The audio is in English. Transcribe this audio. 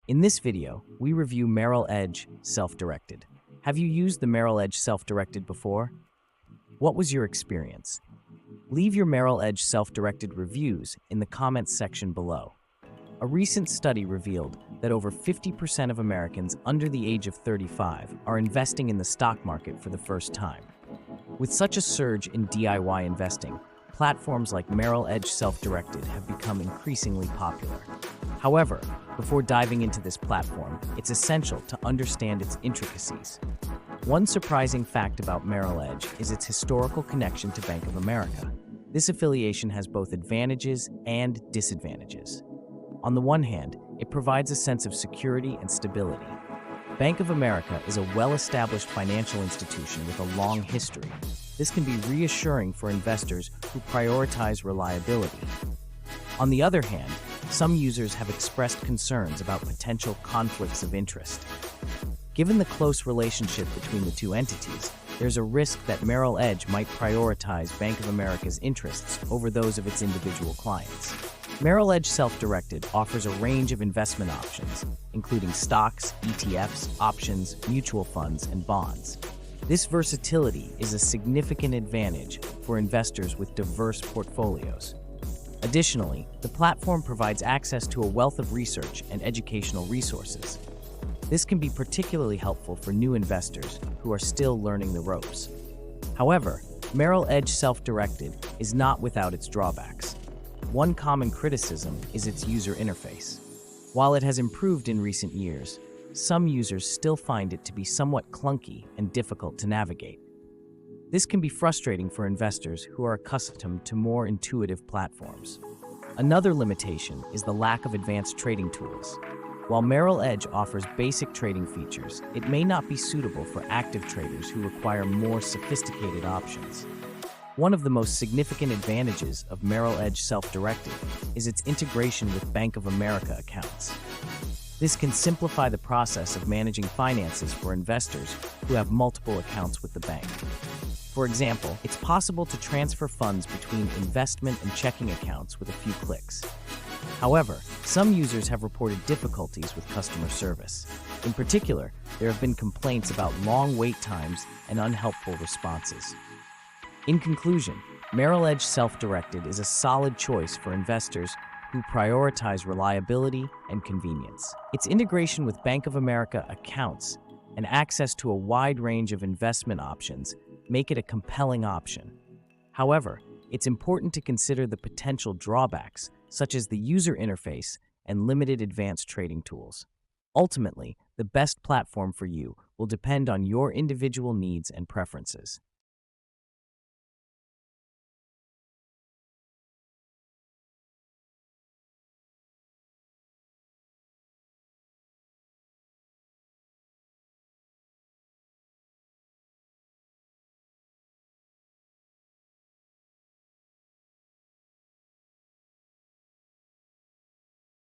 In this video, we review Merrill Edge Self Directed. Have you used the Merrill Edge Self Directed before? What was your experience? Leave your Merrill Edge Self Directed reviews in the comments section below. A recent study revealed that over 50% of Americans under the age of 35 are investing in the stock market for the first time. With such a surge in DIY investing, platforms like Merrill Edge Self Directed have become increasingly popular. However, before diving into this platform, it's essential to understand its intricacies. One surprising fact about Merrill Edge is its historical connection to Bank of America. This affiliation has both advantages and disadvantages. On the one hand, it provides a sense of security and stability. Bank of America is a well-established financial institution with a long history. This can be reassuring for investors who prioritize reliability. On the other hand, some users have expressed concerns about potential conflicts of interest. Given the close relationship between the two entities, there's a risk that Merrill Edge might prioritize Bank of America's interests over those of its individual clients. Merrill Edge Self-Directed offers a range of investment options, including stocks, ETFs, options, mutual funds, and bonds. This versatility is a significant advantage for investors with diverse portfolios. Additionally, the platform provides access to a wealth of research and educational resources. This can be particularly helpful for new investors who are still learning the ropes. However, Merrill Edge Self-Directed is not without its drawbacks. One common criticism is its user interface. While it has improved in recent years, some users still find it to be somewhat clunky and difficult to navigate. This can be frustrating for investors who are accustomed to more intuitive platforms. Another limitation is the lack of advanced trading tools. While Merrill Edge offers basic trading features, it may not be suitable for active traders who require more sophisticated options. One of the most significant advantages of Merrill Edge Self-Directed is its integration with Bank of America accounts. This can simplify the process of managing finances for investors who have multiple accounts with the bank. For example, it's possible to transfer funds between investment and checking accounts with a few clicks. However, some users have reported difficulties with customer service. In particular, there have been complaints about long wait times and unhelpful responses. In conclusion, Merrill Edge Self-Directed is a solid choice for investors who prioritize reliability and convenience. Its integration with Bank of America accounts and access to a wide range of investment options make it a compelling option. However, it's important to consider the potential drawbacks, such as the user interface and limited advanced trading tools. Ultimately, the best platform for you will depend on your individual needs and preferences.